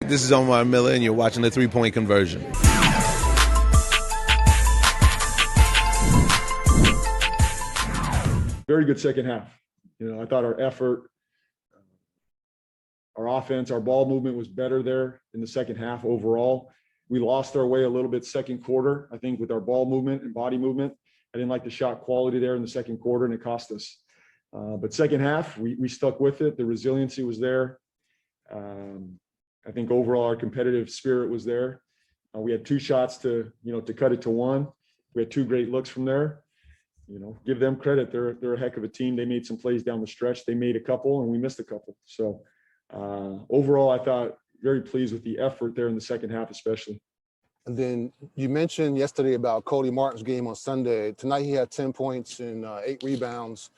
This is Omar Miller, and you're watching the 3-Point Conversion. Very good second half. I thought our effort, our offense, our ball movement was better there in the second half overall. We lost our way a little bit second quarter, I think, with our ball movement and body movement. I didn't like the shot quality there in the second quarter, and it cost us. But second half, we stuck with it. The resiliency was there. I think overall our competitive spirit was there. We had 2 shots to cut it to 1. We had 2 great looks from there. Give them credit. They're a heck of a team. They made some plays down the stretch. They made a couple, and we missed a couple. So overall, I thought very pleased with the effort there in the second half, especially. And then you mentioned yesterday about Cody Martin's game on Sunday. Tonight he had 10 points and 8 rebounds.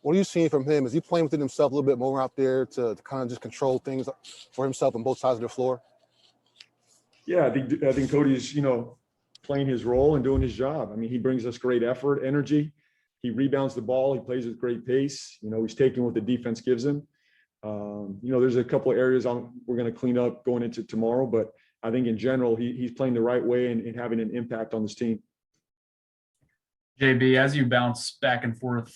What are you seeing from him? Is he playing within himself a little bit more out there to kind of just control things for himself on both sides of the floor? Yeah, I think Cody's, playing his role and doing his job. I mean, he brings us great effort, energy. He rebounds the ball. He plays with great pace. He's taking what the defense gives him. There's a couple of areas we're going to clean up going into tomorrow, but I think in general, he's playing the right way and having an impact on this team. JB, as you bounce back and forth,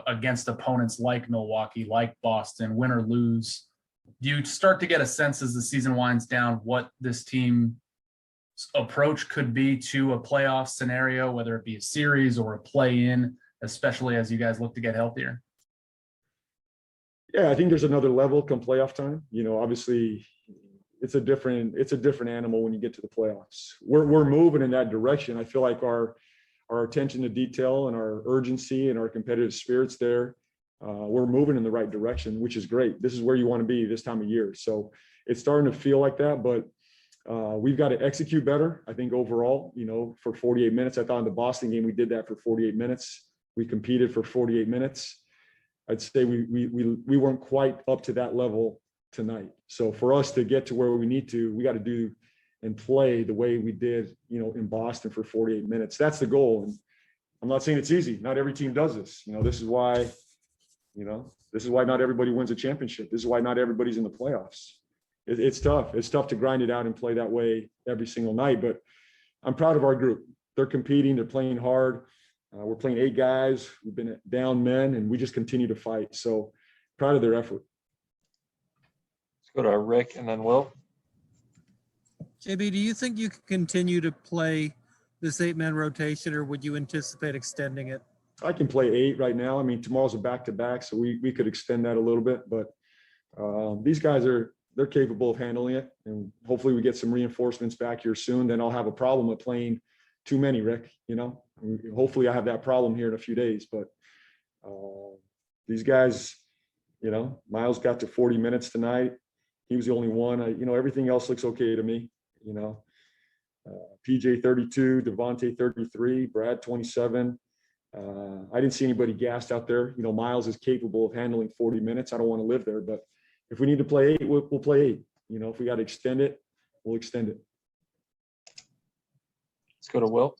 against opponents like Milwaukee, like Boston, win or lose, do you start to get a sense as the season winds down what this team's approach could be to a playoff scenario, whether it be a series or a play-in, especially as you guys look to get healthier? Yeah, I think there's another level come playoff time. Obviously it's a different animal when you get to the playoffs. We're moving in that direction. I feel like our attention to detail and our urgency and our competitive spirits there, we're moving in the right direction, which is great. This is where you want to be this time of year. So it's starting to feel like that, but we've got to execute better. I think overall, for 48 minutes, I thought in the Boston game, we did that for 48 minutes. We competed for 48 minutes. I'd say we weren't quite up to that level tonight. So for us to get to where we need to, we got to do and play the way we did, in Boston for 48 minutes. That's the goal. And I'm not saying it's easy. Not every team does this. This is why not everybody wins a championship. This is why not everybody's in the playoffs. It's tough. It's tough to grind it out and play that way every single night, but I'm proud of our group. They're competing. They're playing hard. We're playing 8 guys. We've been down men, and we just continue to fight. So proud of their effort. Let's go to Rick and then Will. JB, do you think you can continue to play this 8-man rotation, or would you anticipate extending it? I can play 8 right now. I mean, tomorrow's a back-to-back, so we could extend that a little bit, but these guys they're capable of handling it, and hopefully we get some reinforcements back here soon. Then I'll have a problem with playing too many, Rick. Hopefully I have that problem here in a few days, but these guys, Miles got to 40 minutes tonight. He was the only one. Everything else looks okay to me. PJ 32, Devonte 33, Brad 27. I didn't see anybody gassed out there. Miles is capable of handling 40 minutes. I don't want to live there, but if we need to play 8, we'll play 8. If we got to extend it, we'll extend it. Let's go to Will.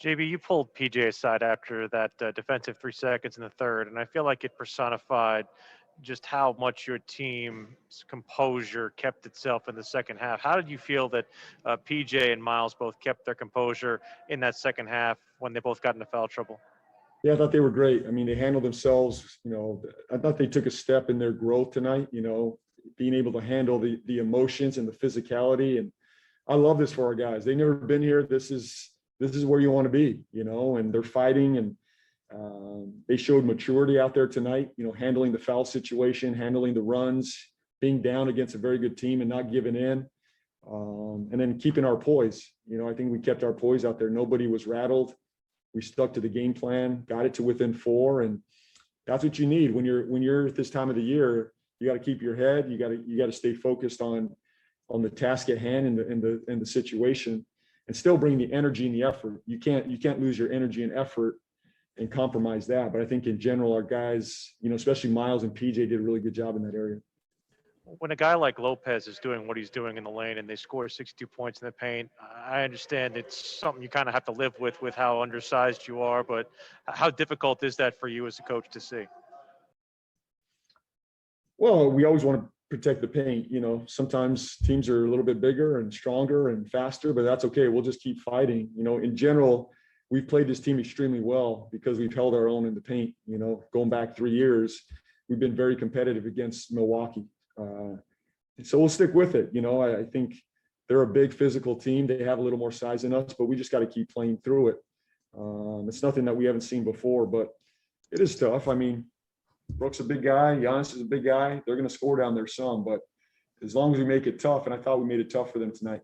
JB, you pulled PJ aside after that defensive 3 seconds in the third, and I feel like it personified just how much your team's composure kept itself in the second half. How did you feel that PJ and Miles both kept their composure in that second half when they both got into foul trouble? Yeah, I thought they were great. I mean, they handled themselves. I thought they took a step in their growth tonight, being able to handle the emotions and the physicality. And I love this for our guys. They've never been here. This is where you want to be, and they're fighting, and they showed maturity out there tonight, handling the foul situation, handling the runs, being down against a very good team and not giving in, and then keeping our poise. I think we kept our poise out there. Nobody was rattled. We stuck to the game plan, got it to within 4, and that's what you need when you're at this time of the year. You got to keep your head. You got to stay focused on the task at hand and the situation, and still bring the energy and the effort. You can't lose your energy and effort and compromise that. But I think in general, our guys, especially Miles and PJ, did a really good job in that area. When a guy like Lopez is doing what he's doing in the lane and they score 62 points in the paint, I understand it's something you kind of have to live with how undersized you are, but how difficult is that for you as a coach to see? Well, we always want to protect the paint. You know, sometimes teams are a little bit bigger and stronger and faster, but that's okay. We'll just keep fighting. You know, in general, we've played this team extremely well because we've held our own in the paint. You know, going back 3 years, we've been very competitive against Milwaukee. So we'll stick with it. You know, I think they're a big physical team. They have a little more size than us, but we just got to keep playing through it. It's nothing that we haven't seen before, but it is tough. I mean, Brooks is a big guy. Giannis is a big guy. They're going to score down there some, but as long as we make it tough, and I thought we made it tough for them tonight.